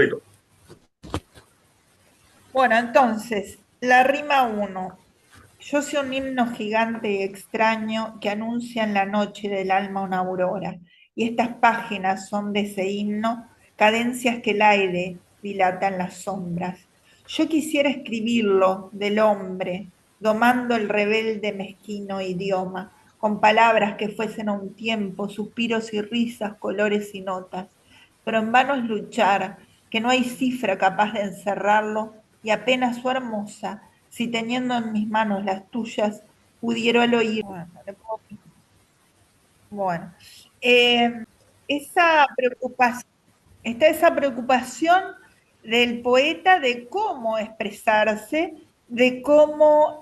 Perfecto. Bueno, entonces, la rima uno. Yo soy un himno gigante y extraño que anuncia en la noche del alma una aurora. Y estas páginas son de ese himno, cadencias que el aire dilata en las sombras. Yo quisiera escribirlo del hombre, domando el rebelde mezquino idioma, con palabras que fuesen a un tiempo, suspiros y risas, colores y notas. Pero en vano es luchar, que no hay cifra capaz de encerrarlo, y apenas su hermosa, si teniendo en mis manos las tuyas, pudiera el oír. Bueno, eh, esa preocupación, está esa preocupación del poeta de cómo expresarse, de cómo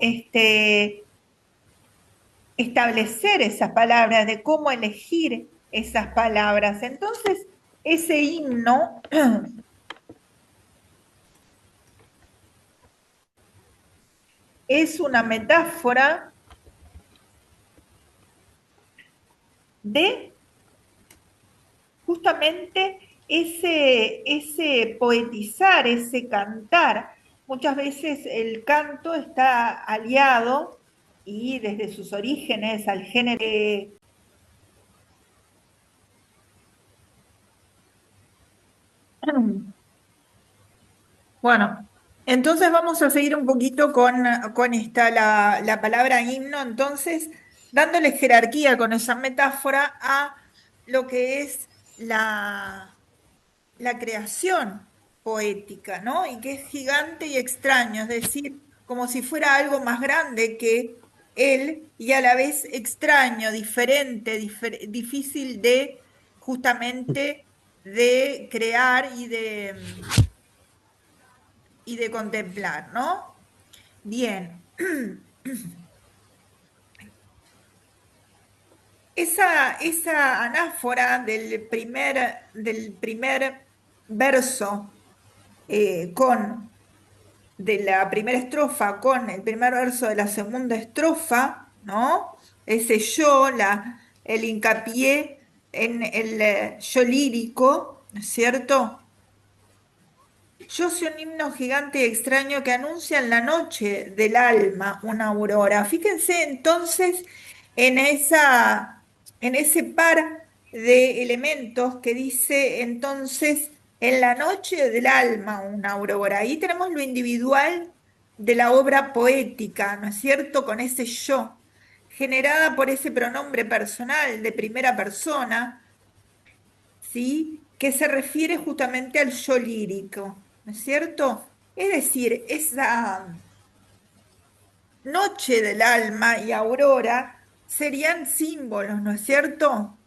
establecer esas palabras, de cómo elegir esas palabras. Entonces, ese himno es una metáfora de justamente ese poetizar, ese cantar. Muchas veces el canto está aliado y desde sus orígenes al género. Bueno, entonces vamos a seguir un poquito con esta, la palabra himno, entonces dándole jerarquía con esa metáfora a lo que es la creación poética, ¿no? Y que es gigante y extraño, es decir, como si fuera algo más grande que él y a la vez extraño, diferente, difícil de justamente de crear y de contemplar, ¿no? Bien, esa anáfora del primer verso con de la primera estrofa con el primer verso de la segunda estrofa, ¿no? Ese yo, el hincapié en el yo lírico, ¿no es cierto? Yo soy un himno gigante y extraño que anuncia en la noche del alma una aurora. Fíjense entonces en en ese par de elementos que dice entonces en la noche del alma una aurora. Ahí tenemos lo individual de la obra poética, ¿no es cierto? Con ese yo, generada por ese pronombre personal de primera persona, ¿sí? Que se refiere justamente al yo lírico, ¿no es cierto? Es decir, esa noche del alma y aurora serían símbolos, ¿no es cierto?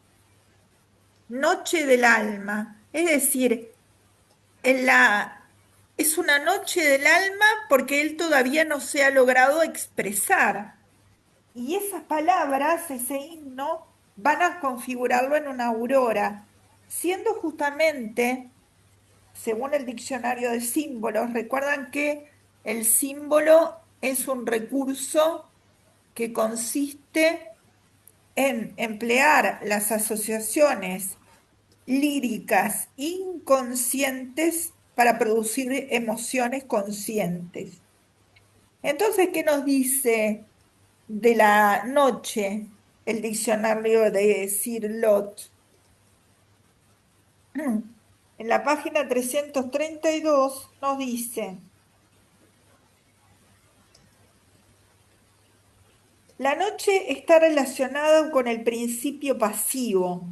Noche del alma, es decir, en es una noche del alma porque él todavía no se ha logrado expresar. Y esas palabras, ese himno, van a configurarlo en una aurora, siendo justamente según el diccionario de símbolos, recuerdan que el símbolo es un recurso que consiste en emplear las asociaciones líricas inconscientes para producir emociones conscientes. Entonces, ¿qué nos dice de la noche el diccionario de Sir Lot? En la página 332 nos dice: la noche está relacionada con el principio pasivo,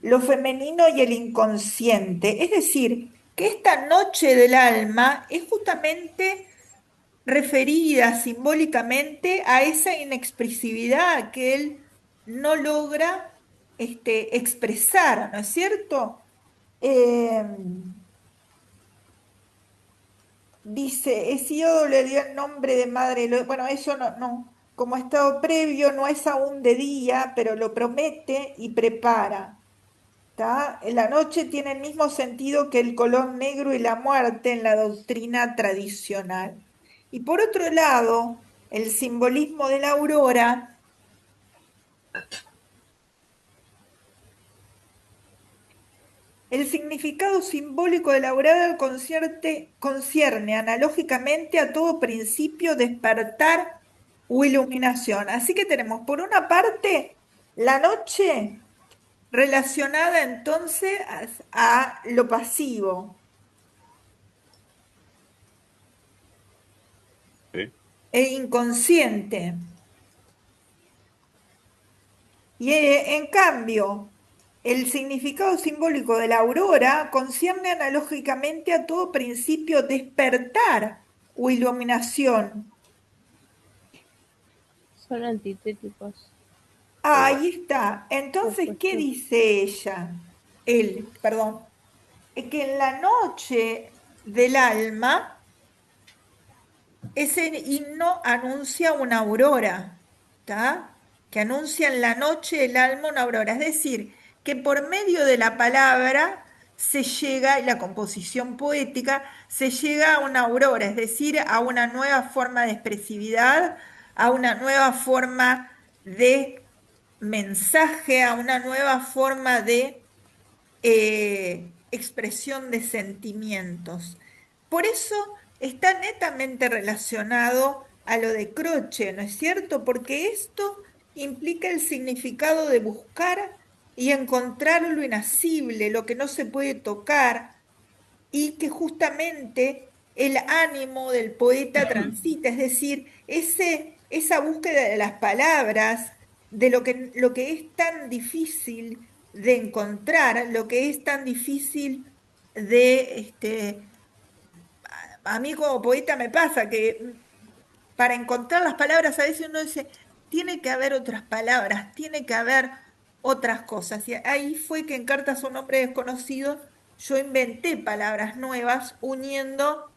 lo femenino y el inconsciente. Es decir, que esta noche del alma es justamente referida simbólicamente a esa inexpresividad que él no logra expresar, ¿no es cierto? Eh, Dice, Hesíodo le dio el nombre de madre. Bueno, eso no, como estado previo, no es aún de día, pero lo promete y prepara. ¿Tá? La noche tiene el mismo sentido que el color negro y la muerte en la doctrina tradicional. Y por otro lado, el simbolismo de la aurora El significado simbólico de la aurora concierne analógicamente a todo principio, despertar o iluminación. Así que tenemos, por una parte, la noche relacionada entonces a lo pasivo ¿sí? e inconsciente. Y en cambio, el significado simbólico de la aurora concierne analógicamente a todo principio, despertar o iluminación. Son antitéticos, Ahí va. Ahí está. Entonces, ¿qué opuestos. dice ella? Él, perdón. Que en la noche del alma, ese himno anuncia una aurora, ¿está? Que anuncia en la noche del alma una aurora. Es decir, que por medio de la palabra se llega, y la composición poética, se llega a una aurora, es decir, a una nueva forma de expresividad, a una nueva forma de mensaje, a una nueva forma de expresión de sentimientos. Por eso está netamente relacionado a lo de Croce, ¿no es cierto? Porque esto implica el significado de buscar y encontrar lo inacible, lo que no se puede tocar, y que justamente el ánimo del poeta transita, es decir, esa búsqueda de las palabras, de lo que es tan difícil de encontrar, lo que es tan difícil de, a mí como poeta me pasa que para encontrar las palabras a veces uno dice, tiene que haber otras palabras, tiene que haber otras cosas. Y ahí fue que en Cartas a un hombre desconocido yo inventé palabras nuevas uniendo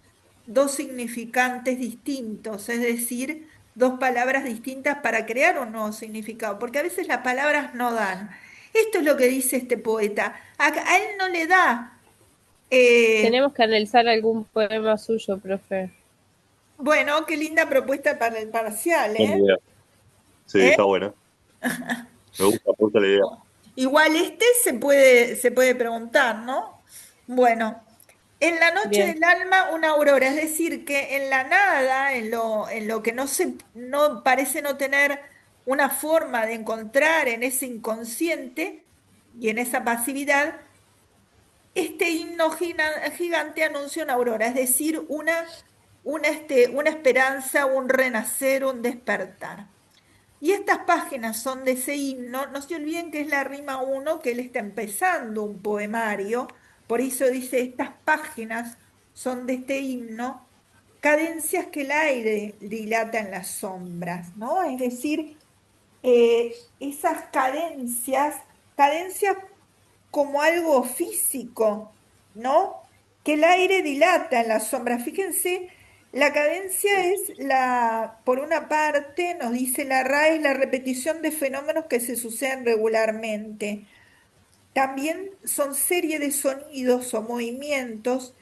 dos significantes distintos, es decir, dos palabras distintas para crear un nuevo significado, porque a veces las palabras no dan. Esto es lo que dice este poeta. A él no le da, eh, Tenemos que analizar algún poema suyo, profe. bueno, qué linda propuesta para el parcial, Buena ¿eh? idea. Sí, ¿Eh? está buena. Me gusta la idea. Igual se puede preguntar, ¿no? Bueno, en la noche Bien. del alma una aurora, es decir, que en la nada, en lo que no parece no tener una forma de encontrar en ese inconsciente y en esa pasividad, este himno gigante anuncia una aurora, es decir, una esperanza, un renacer, un despertar. Y estas páginas son de ese himno, no se olviden que es la rima uno, que él está empezando un poemario, por eso dice, estas páginas son de este himno, cadencias que el aire dilata en las sombras, ¿no? Es decir, esas cadencias como algo físico, ¿no? Que el aire dilata en las sombras. Fíjense, la cadencia es por una parte, nos dice la RAE, la repetición de fenómenos que se suceden regularmente. También son serie de sonidos o movimientos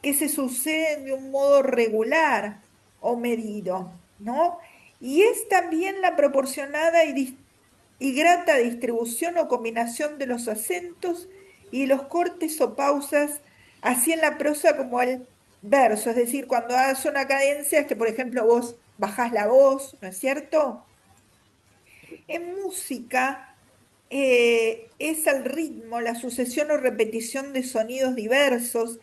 que se suceden de un modo regular o medido, ¿no? Y es también la proporcionada y grata distribución o combinación de los acentos y los cortes o pausas, así en la prosa como el verso. Es decir, cuando haces una cadencia, es que, por ejemplo, vos bajás la voz, ¿no es cierto? En música es el ritmo, la sucesión o repetición de sonidos diversos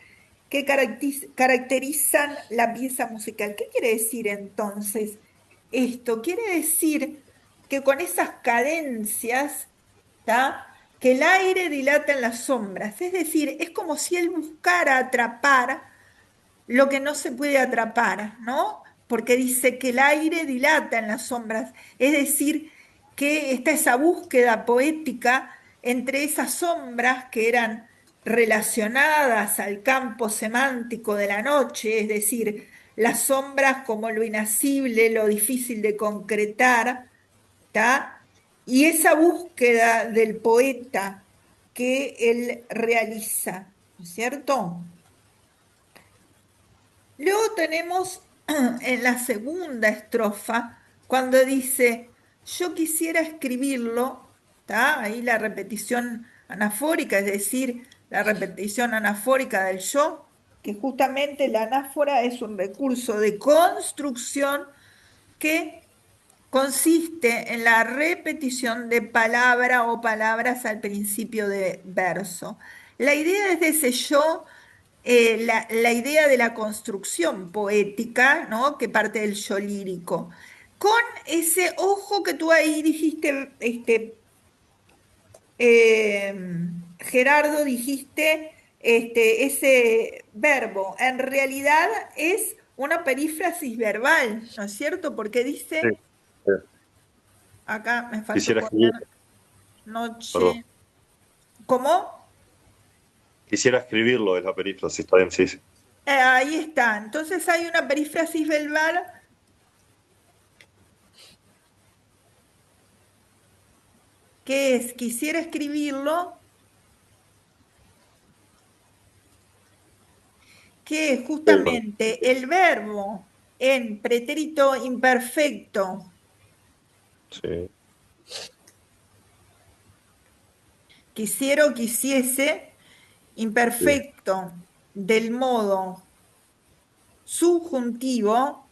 que caracterizan la pieza musical. ¿Qué quiere decir entonces esto? Quiere decir que con esas cadencias, ¿tá? Que el aire dilata en las sombras. Es decir, es como si él buscara atrapar lo que no se puede atrapar, ¿no? Porque dice que el aire dilata en las sombras, es decir, que está esa búsqueda poética entre esas sombras que eran relacionadas al campo semántico de la noche, es decir, las sombras como lo inacible, lo difícil de concretar, ¿tá? Y esa búsqueda del poeta que él realiza, ¿no es cierto? Luego tenemos en la segunda estrofa, cuando dice, yo quisiera escribirlo, ¿está? Ahí la repetición anafórica, es decir, la repetición anafórica del yo, que justamente la anáfora es un recurso de construcción que consiste en la repetición de palabra o palabras al principio de verso. La idea es de ese yo, la idea de la construcción poética, ¿no? Que parte del yo lírico. Con ese ojo que tú ahí dijiste, eh, Gerardo, dijiste ese verbo. En realidad es una perífrasis verbal, ¿no es cierto? Porque Sí, dice, sí. acá me faltó Quisiera escribir, poner perdón. noche. ¿Cómo? Quisiera escribirlo, es la perífrasis, está bien, sí, sí. Ahí está. Entonces hay una perífrasis verbal que es quisiera escribirlo, que es Sí, perdón. justamente el verbo en pretérito imperfecto. Sí, Quisiera o quisiese, sí. imperfecto del modo subjuntivo,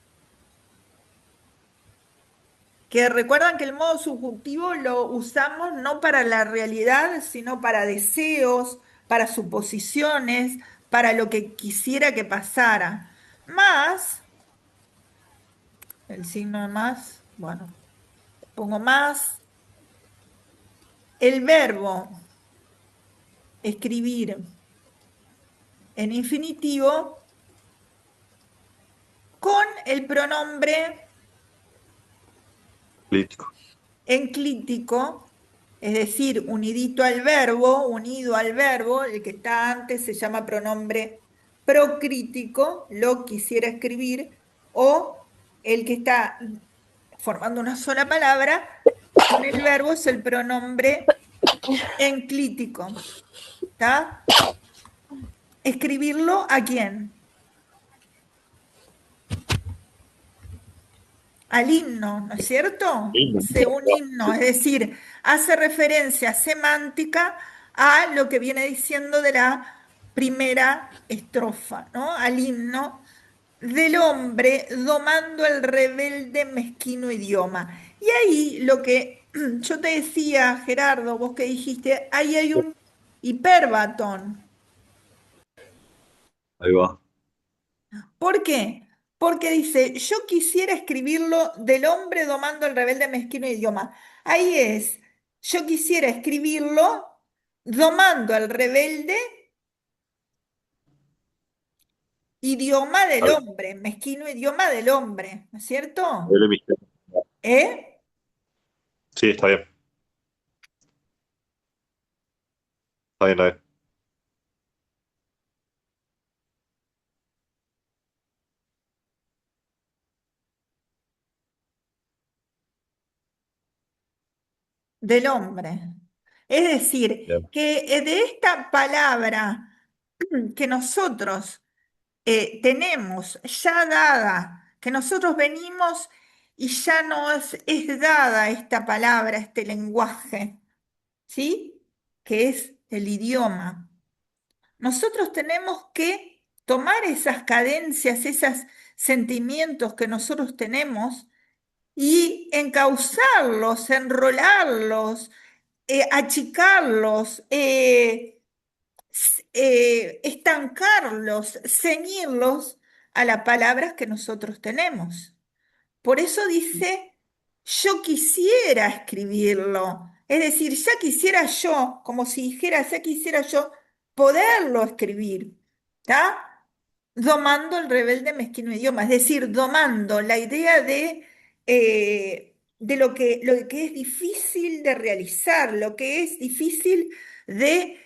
que recuerdan que el modo subjuntivo lo usamos no para la realidad, sino para deseos, para suposiciones, para lo que quisiera que pasara. Más, el signo de más, bueno, pongo más, el verbo escribir en infinitivo con el pronombre Político. enclítico, es decir, unidito al verbo, unido al verbo, el que está antes se llama pronombre procrítico, lo quisiera escribir, o el que está formando una sola palabra, con el verbo es el pronombre enclítico. ¿Está? ¿Escribirlo a quién? Al himno, ¿no es cierto? Sí, Hace un himno, es decir, hace referencia semántica a lo que viene diciendo de la primera estrofa, ¿no? Al himno del hombre domando el rebelde mezquino idioma. Y ahí lo que yo te decía, Gerardo, vos que dijiste, ahí hay un hiperbatón. ahí va. ¿Por qué? Porque dice, yo quisiera escribirlo del hombre domando el rebelde mezquino idioma. Ahí es, yo quisiera escribirlo domando al rebelde idioma del A ver, hombre, mezquino idioma del hombre, ¿no es a ver cierto? el misterio. ¿Eh? Sí, está bien, está bien, está bien. Del hombre. Es decir, Bien. que de esta palabra que nosotros tenemos ya dada, que nosotros venimos y ya es dada esta palabra, este lenguaje, ¿sí? Que es el idioma. Nosotros tenemos que tomar esas cadencias, esos sentimientos que nosotros tenemos y encauzarlos, enrolarlos, achicarlos, estancarlos, ceñirlos a las palabras que nosotros tenemos. Por eso dice, yo quisiera escribirlo. Es decir, ya quisiera yo, como si dijera, ya quisiera yo poderlo escribir. ¿Está? Domando el rebelde mezquino idioma, es decir, domando la idea de lo que es difícil de realizar, lo que es difícil de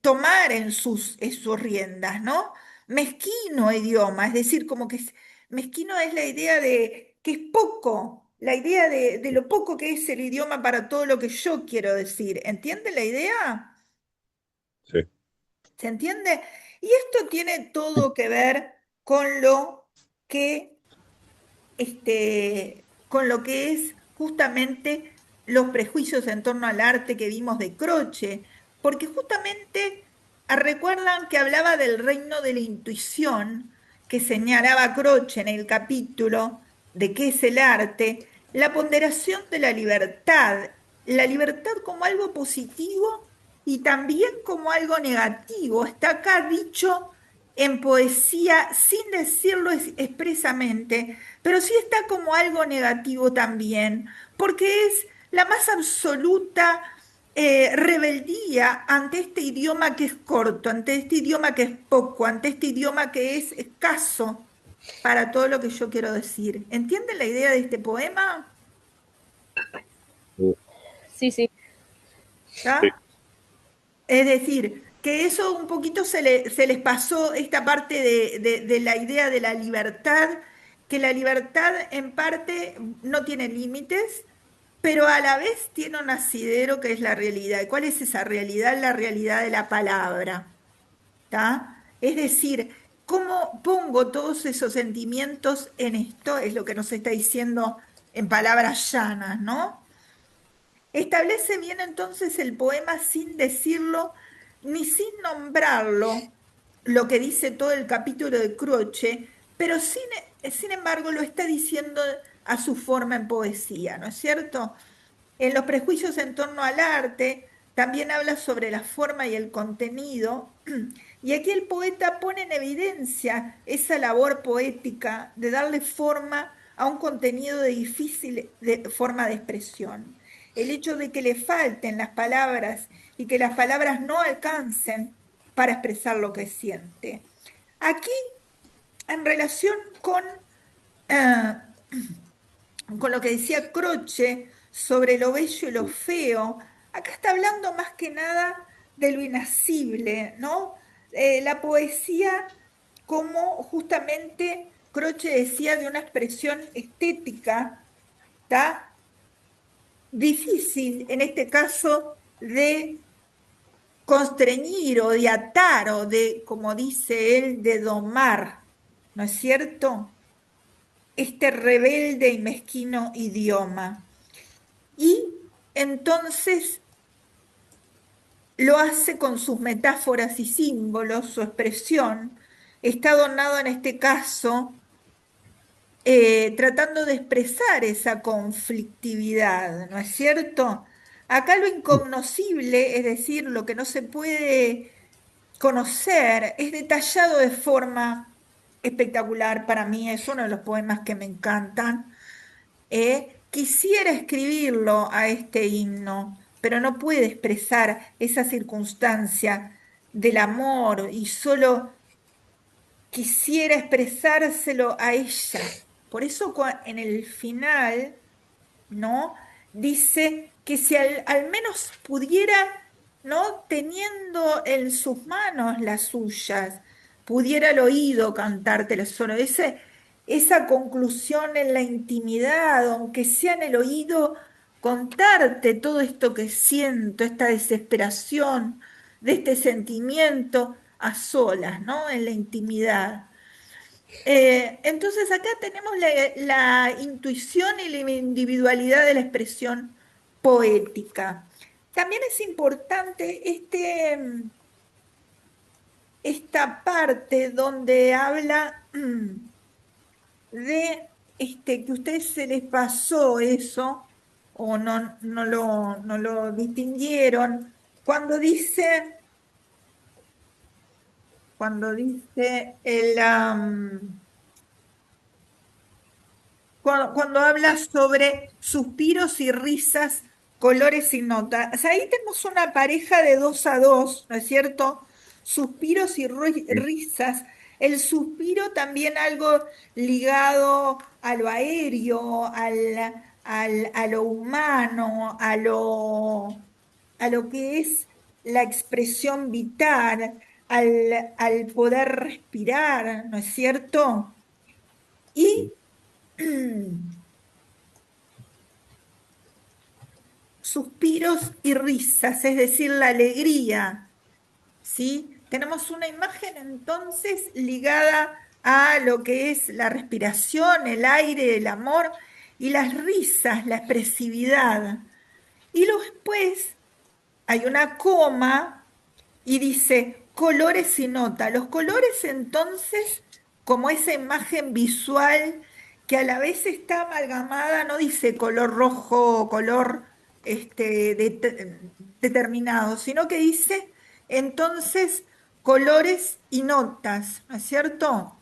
tomar en sus riendas, ¿no? Mezquino idioma, es decir, como que mezquino es la idea de que es poco, la idea de lo poco que es el idioma para todo lo que yo quiero decir. ¿Entiende la idea? Sí. ¿Se entiende? Y esto tiene todo que ver con que, con lo que es justamente los prejuicios en torno al arte que vimos de Croce, porque justamente recuerdan que hablaba del reino de la intuición, que señalaba Croce en el capítulo de qué es el arte, la ponderación de la libertad como algo positivo y también como algo negativo. Está acá dicho en poesía sin decirlo expresamente, pero sí está como algo negativo también, porque es la más absoluta rebeldía ante este idioma que es corto, ante este idioma que es poco, ante este idioma que es escaso para todo lo que yo quiero decir. ¿Entienden la idea de este poema? Sí, sí. Sí. ¿Está? Es decir, que eso un poquito se les pasó esta parte de la idea de la libertad, que la libertad en parte no tiene límites, pero a la vez tiene un asidero que es la realidad. ¿Y cuál es esa realidad? La realidad de la palabra. ¿Tá? Es decir, ¿cómo pongo todos esos sentimientos en esto? Es lo que nos está diciendo en palabras llanas, ¿no? Establece bien entonces el poema sin decirlo ni sin nombrarlo, lo que dice todo el capítulo de Croce, pero sin embargo lo está diciendo a su forma en poesía, ¿no es cierto? En los prejuicios en torno al arte también habla sobre la forma y el contenido, y aquí el poeta pone en evidencia esa labor poética de darle forma a un contenido de difícil forma de expresión. El hecho de que le falten las palabras y que las palabras no alcancen para expresar lo que siente. Aquí, en relación eh, con lo que decía Croce sobre lo bello y lo feo, acá está hablando más que nada de lo inacible, ¿no? La poesía como justamente Croce decía de una expresión estética, ¿está? Difícil en este caso de constreñir o de atar o de, como dice él, de domar, ¿no es cierto? Este rebelde y mezquino idioma. Y entonces lo hace con sus metáforas y símbolos, su expresión. Está adornado en este caso tratando de expresar esa conflictividad, ¿no es cierto? Acá lo incognoscible, es decir, lo que no se puede conocer, es detallado de forma espectacular para mí, es uno de los poemas que me encantan. Quisiera escribirlo a este himno, pero no puede expresar esa circunstancia del amor y solo quisiera expresárselo a ella. Por eso en el final, ¿no? Dice que si al menos pudiera, ¿no? Teniendo en sus manos las suyas, pudiera al oído cantártelo solo. Esa conclusión en la intimidad, aunque sea en el oído, contarte todo esto que siento, esta desesperación, de este sentimiento a solas, ¿no? En la intimidad. Entonces acá tenemos la intuición y la individualidad de la expresión poética. También es importante esta parte donde habla de que a ustedes se les pasó eso o no lo distinguieron cuando dice cuando habla sobre suspiros y risas, colores y notas. Ahí tenemos una pareja de 2 a 2, ¿no es cierto? Suspiros y risas. El suspiro también algo ligado a lo aéreo, a lo humano, a lo que es la expresión vital, al poder respirar, ¿no es cierto? Y suspiros y risas, es decir, la alegría, ¿sí? Tenemos una imagen entonces ligada a lo que es la respiración, el aire, el amor y las risas, la expresividad. Y luego después hay una coma y dice, colores y nota. Los colores entonces, como esa imagen visual que a la vez está amalgamada, no dice color rojo o color determinado, sino que dice entonces colores y notas, ¿no es cierto?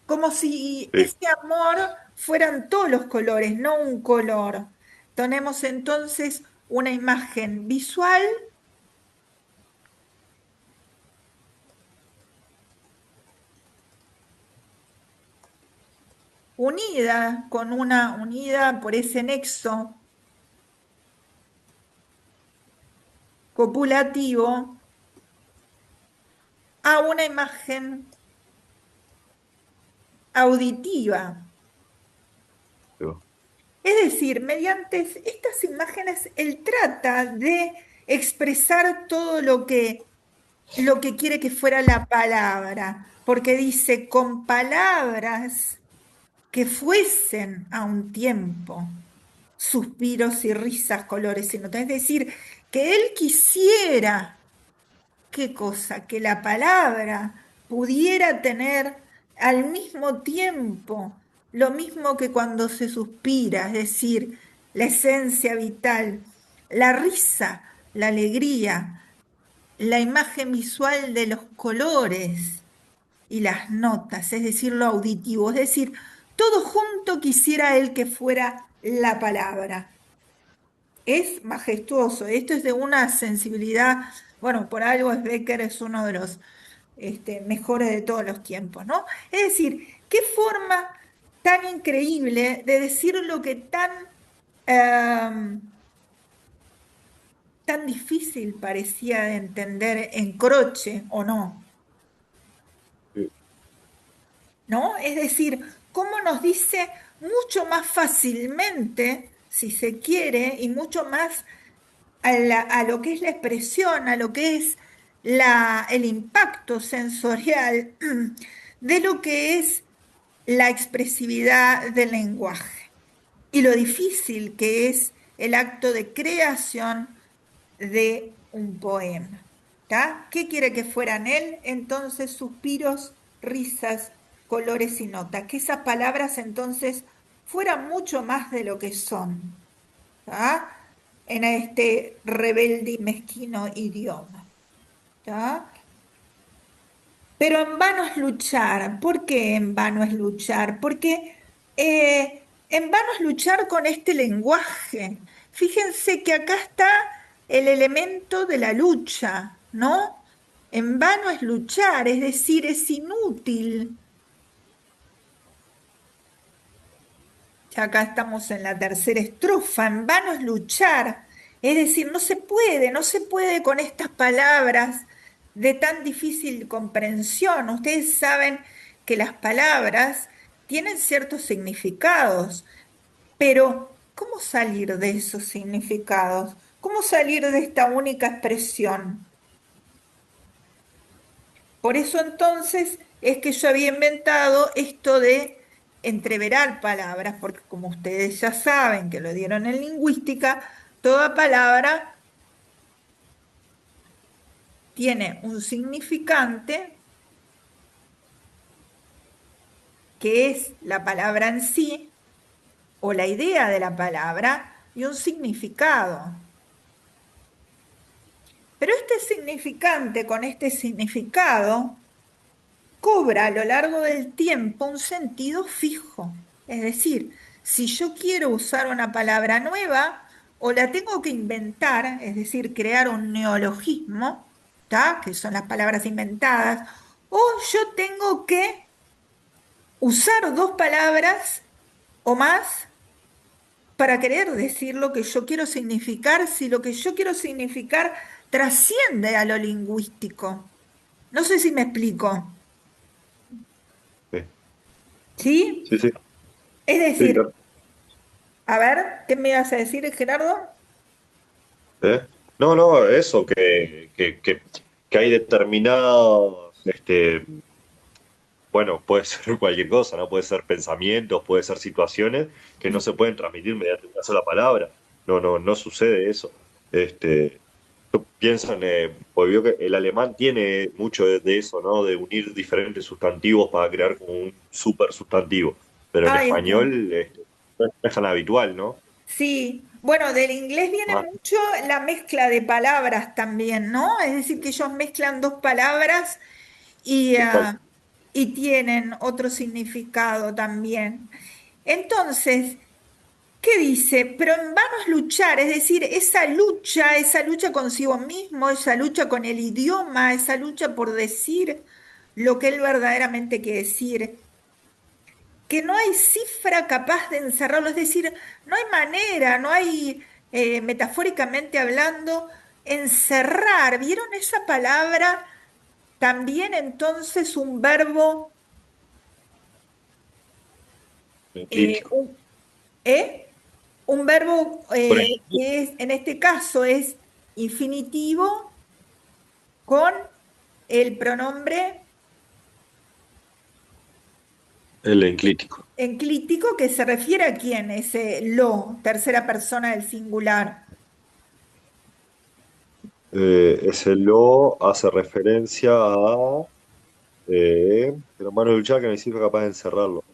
Como si Sí, ese amor fueran todos los colores, no un color. Tenemos entonces una imagen visual unida por ese nexo copulativo a una imagen auditiva. digo, Es decir, mediante estas imágenes, él trata de expresar todo lo que quiere que fuera la palabra, porque dice, con palabras que fuesen a un tiempo suspiros y risas, colores y notas. Es decir, que él quisiera, ¿qué cosa? Que la palabra pudiera tener al mismo tiempo lo mismo que cuando se suspira, es decir, la esencia vital, la risa, la alegría, la imagen visual de los colores y las notas, es decir, lo auditivo, es decir, todo junto quisiera él que fuera la palabra. Es majestuoso, esto es de una sensibilidad, bueno, por algo Becker es uno de los mejores de todos los tiempos, ¿no? Es decir, qué forma tan increíble de decir lo que tan difícil parecía de entender en Croce, ¿o no? sí, ¿No? Es decir, cómo nos dice mucho más fácilmente, si se quiere, y mucho más a lo que es la expresión, a lo que es el impacto sensorial de lo que es la expresividad del lenguaje y lo difícil que es el acto de creación de un poema. ¿Tá? ¿Qué quiere que fueran él? Entonces, suspiros, risas, colores y notas. Que esas palabras entonces fueran mucho más de lo que son. ¿Tá? En este rebelde y mezquino idioma. ¿Tá? Pero en vano es luchar. ¿Por qué en vano es luchar? Porque en vano es luchar con este lenguaje. Fíjense que acá está el elemento de la lucha, ¿no? En vano es luchar, es decir, es inútil. Ya acá estamos en la tercera estrofa, en vano es luchar. Es decir, no se puede con estas palabras de tan difícil comprensión. Ustedes saben que las palabras tienen ciertos significados, pero ¿cómo salir de esos significados? ¿Cómo salir de esta única expresión? Por eso entonces es que yo había inventado esto de entreverar palabras, porque como ustedes ya saben que lo dieron en lingüística, toda palabra tiene un significante que es la palabra en sí o la idea de la palabra y un significado. Pero este significante con este significado cobra a lo largo del tiempo un sentido fijo. Es decir, si yo quiero usar una palabra nueva, o la tengo que inventar, es decir, crear un neologismo, ¿tá? Que son las palabras inventadas, o yo tengo que usar dos palabras o más para querer decir lo que yo quiero significar, si lo que yo quiero significar trasciende a lo lingüístico. No sé si me explico. sí, ¿Sí? sí, sí, Es sí, decir, claro. a ver, ¿qué me ibas a decir, Gerardo? ¿Eh? No, no, eso, que hay determinados, bueno, puede ser cualquier cosa, ¿no? Puede ser pensamientos, puede ser situaciones que no se pueden transmitir mediante una sola palabra. No, no, no sucede eso. Este, piensan, porque veo que el alemán tiene mucho de eso, ¿no? De unir diferentes sustantivos para crear como un super sustantivo. Pero en Ahí está. español no es tan habitual, ¿no? Sí, bueno, del inglés viene Ah, mucho la mezcla de palabras también, ¿no? Es decir, que ellos mezclan dos palabras y, total. y tienen otro significado también. Entonces, ¿qué dice? Pero en vano es luchar, es decir, esa lucha consigo mismo, esa lucha con el idioma, esa lucha por decir lo que él verdaderamente quiere decir, que no hay cifra capaz de encerrarlo, es decir, no hay manera, no hay, metafóricamente hablando, encerrar. ¿Vieron esa palabra? También entonces un verbo, eh, Crítico. un, ¿eh? Un verbo Por ejemplo, que es, en este caso es infinitivo con el pronombre el enclítico. enclítico que se refiere a quién, ese lo, tercera persona del singular. Ese lo hace referencia a el humano luchar que no hiciste capaz de encerrarlo.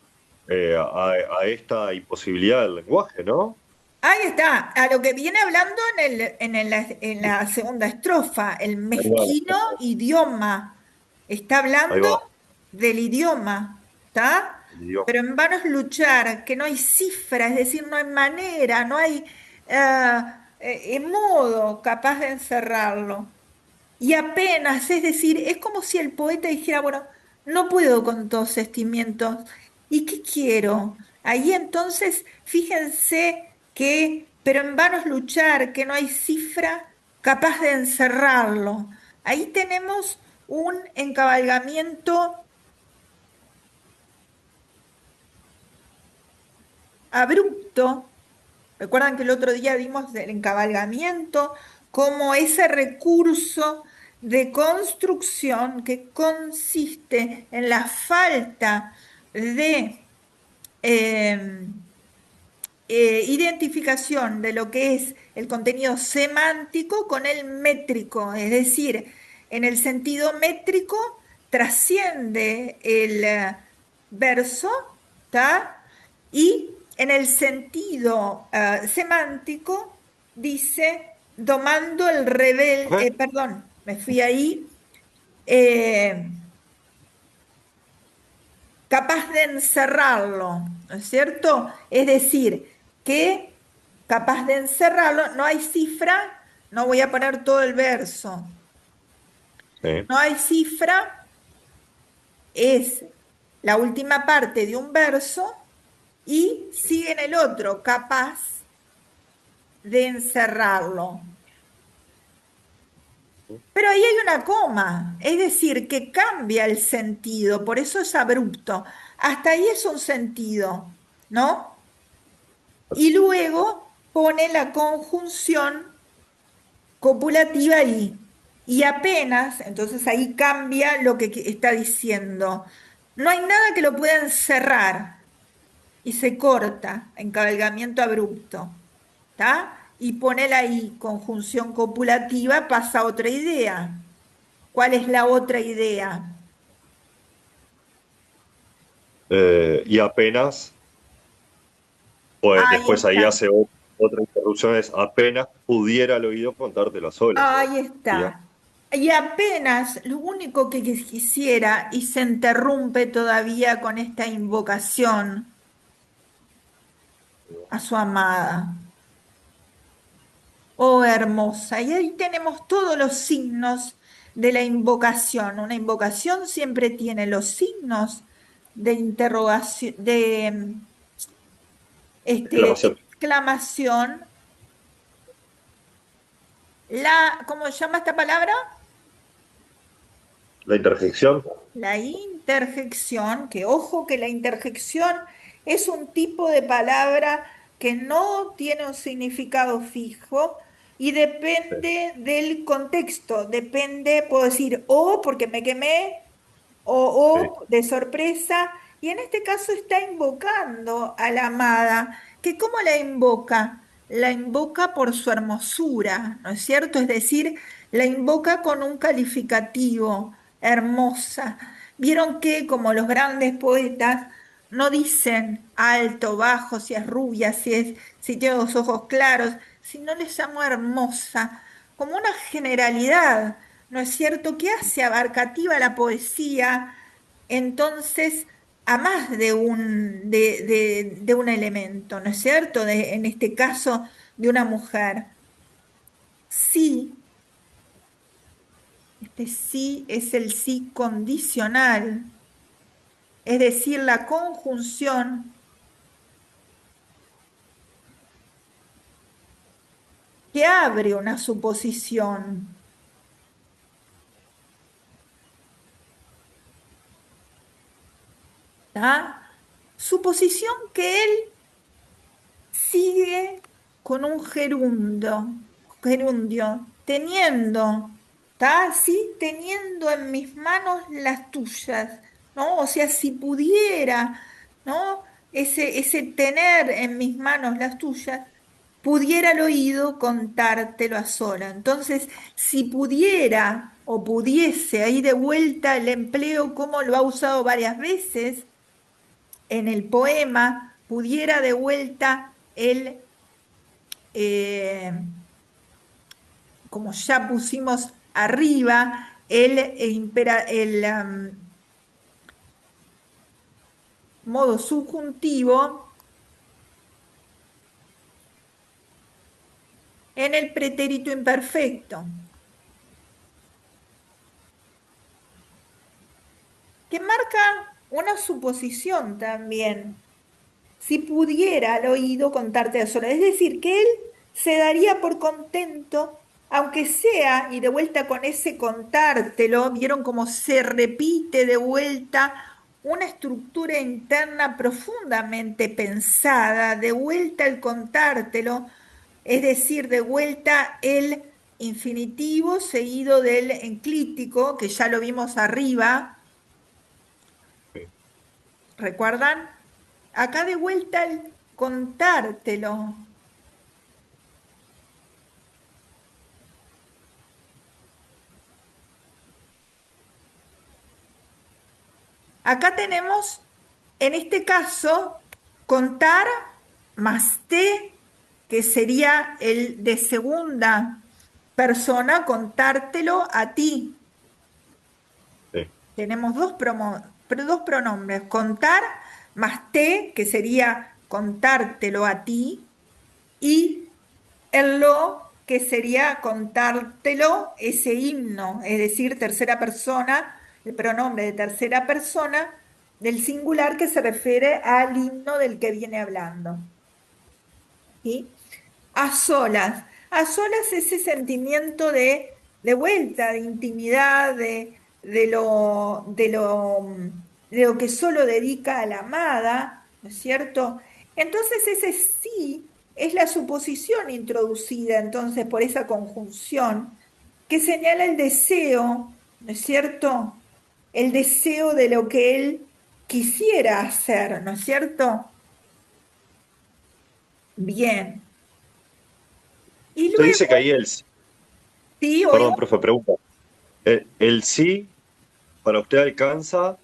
A esta imposibilidad del lenguaje, ¿no? Ahí está, a lo que viene hablando en la segunda estrofa, el Ahí va, mezquino idioma. Está ahí hablando va, del idioma, ¿está? el idioma. Pero en vano es luchar, que no hay cifra, es decir, no hay manera, no hay modo capaz de encerrarlo. Y apenas, es decir, es como si el poeta dijera, bueno, no puedo con todos sentimientos. ¿Y qué quiero? Ahí entonces, fíjense que, pero en vano es luchar, que no hay cifra capaz de encerrarlo. Ahí tenemos un encabalgamiento abrupto. Recuerdan que el otro día vimos del encabalgamiento como ese recurso de construcción que consiste en la falta de eh, identificación de lo que es el contenido semántico con el métrico, es decir, en el sentido métrico trasciende el verso, ¿tá? Y en el sentido semántico dice, domando el rebel, Ajá. perdón, me fui ahí, eh, capaz de encerrarlo, ¿no es cierto? Es decir, que capaz de encerrarlo, no hay cifra, no voy a poner todo el verso, Sí. no hay cifra, es la última parte de un verso y sigue en el otro, capaz de encerrarlo. Pero ahí hay una coma, es decir, que cambia el sentido, por eso es abrupto. Hasta ahí es un sentido, ¿no? Y luego pone la conjunción copulativa ahí. Y apenas, entonces ahí cambia lo que está diciendo. No hay nada que lo pueda encerrar y se corta, encabalgamiento abrupto. ¿Está? Y pone ahí conjunción copulativa, pasa a otra idea. ¿Cuál es la otra idea? Y apenas, pues Ahí después ahí está. hace otra interrupción, es apenas pudiera al oído contártelo a solas. Ahí Digamos. está. Y apenas lo único que quisiera, y se interrumpe todavía con esta invocación a su amada. Oh, hermosa. Y ahí tenemos todos los signos de la invocación. Una invocación siempre tiene los signos de interrogación, de Exclamación. exclamación. ¿Cómo se llama esta palabra? La interjección. La interjección, que ojo que la interjección es un tipo de palabra que no tiene un significado fijo y Sí. depende del contexto, depende, puedo decir o porque me quemé Sí. o de sorpresa, y en este caso está invocando a la amada, que ¿cómo la invoca? la invoca por su hermosura, ¿no es cierto? Es decir, la invoca con un calificativo, hermosa. Vieron que como los grandes poetas no dicen alto, bajo, si es rubia, si tiene los ojos claros, sino les llamo hermosa, como una generalidad, ¿no es cierto? Que hace abarcativa la poesía, entonces a más de un elemento, ¿no es cierto? En este caso, de una mujer. Sí, este sí es el sí condicional, es decir, la conjunción que abre una suposición. ¿Tá? Suposición que él sigue con un gerundio, teniendo, ¿está? Sí, teniendo en mis manos las tuyas, ¿no? O sea, si pudiera, ¿no? Ese tener en mis manos las tuyas, pudiera al oído contártelo a sola. Entonces, si pudiera o pudiese, ahí de vuelta el empleo, como lo ha usado varias veces en el poema, pudiera de vuelta el eh, como ya pusimos arriba, el modo subjuntivo en el pretérito imperfecto, que marca una suposición también. Si pudiera al oído contarte a solas, es decir, que él se daría por contento, aunque sea, y de vuelta con ese contártelo, vieron cómo se repite de vuelta una estructura interna profundamente pensada, de vuelta el contártelo, es decir, de vuelta el infinitivo seguido del enclítico, que ya lo vimos arriba, ¿recuerdan? Acá de vuelta el contártelo. Acá tenemos, en este caso, contar más te, que sería el de segunda persona, contártelo a ti. Sí. Tenemos dos pronombres, contar más te, que sería contártelo a ti, y el lo, que sería contártelo, ese himno, es decir, tercera persona, el pronombre de tercera persona del singular que se refiere al himno del que viene hablando. ¿Sí? A solas ese sentimiento de vuelta, de intimidad, de lo que solo dedica a la amada, ¿no es cierto? Entonces ese sí es la suposición introducida entonces por esa conjunción que señala el deseo, ¿no es cierto? El deseo de lo que él quisiera hacer, ¿no es cierto? Bien. Y Se dice que luego, ahí sí, oigo. perdón, profe, pregunta. El sí para usted alcanza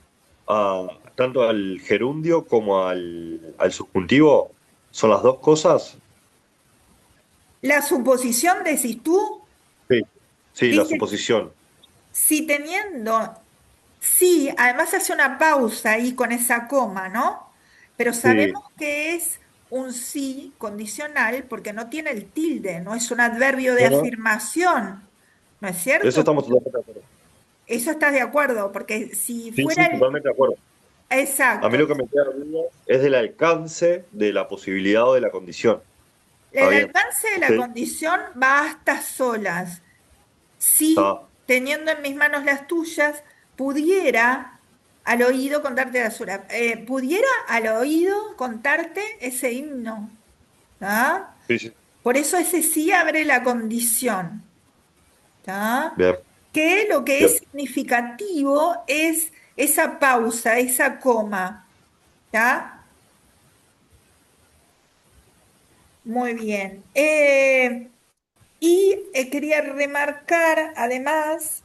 tanto al gerundio como al subjuntivo. ¿Son las dos cosas? La suposición, decís tú, Sí. Sí, la dice, suposición. si teniendo, sí, además hace una pausa ahí con esa coma, ¿no? Pero Sí. sabemos que es un sí condicional porque no tiene el tilde, no es un adverbio de No, no. afirmación, ¿no es Eso cierto? estamos totalmente de acuerdo. Eso estás de acuerdo, porque si Sí, fuera sí, el... totalmente de acuerdo. A mí Exacto, lo que me queda duda es del alcance de la posibilidad o de la condición. Está el bien. alcance de Ok. la condición va hasta solas. Si Está. teniendo en mis manos las tuyas, pudiera al oído contarte la sura, pudiera al oído contarte ese himno, ¿tá? Sí, sí. Por eso ese sí abre la condición, ¿tá? Bien, Que lo que es bien. significativo es esa pausa, esa coma, ¿tá? Muy bien. Quería remarcar, además,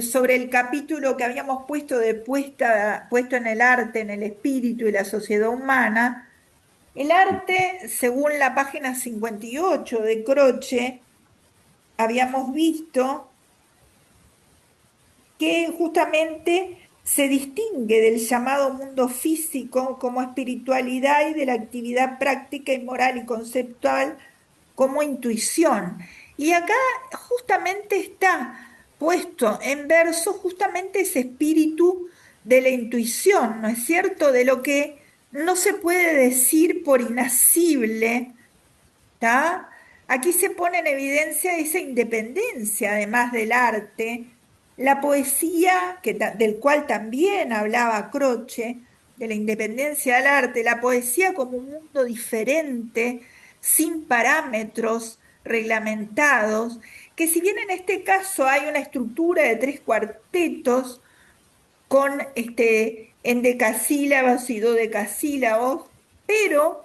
sobre el capítulo que habíamos puesto de puesto en el arte, en el espíritu y la sociedad humana, el arte, según la página 58 de Croce, habíamos visto que justamente se distingue del llamado mundo físico como espiritualidad y de la actividad práctica y moral y conceptual como intuición. Y acá justamente está puesto en verso justamente ese espíritu de la intuición, ¿no es cierto? De lo que no se puede decir por inasible. ¿Tá? Aquí se pone en evidencia esa independencia, además del arte, la poesía, del cual también hablaba Croce, de la independencia del arte, la poesía como un mundo diferente, sin parámetros reglamentados, que si bien en este caso hay una estructura de tres cuartetos con endecasílabos y dodecasílabos, pero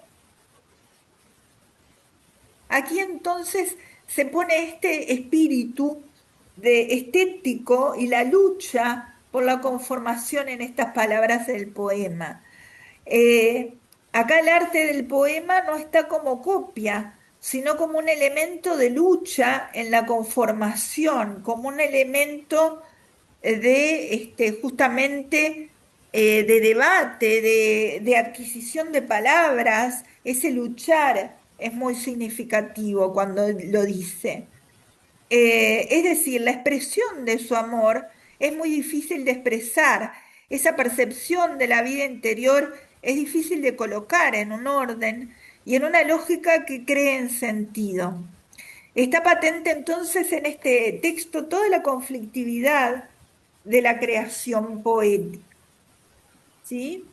aquí entonces se pone este espíritu de estético y la lucha por la conformación en estas palabras del poema. Eh, Acá el arte del poema no está como copia, sino como un elemento de lucha en la conformación, como un elemento de justamente de debate, de adquisición de palabras. Ese luchar es muy significativo cuando lo dice. Es decir, la expresión de su amor es muy difícil de expresar. Esa percepción de la vida interior es difícil de colocar en un orden y en una lógica que cree en sentido. Está patente entonces en este texto toda la conflictividad de la creación poética, ¿sí?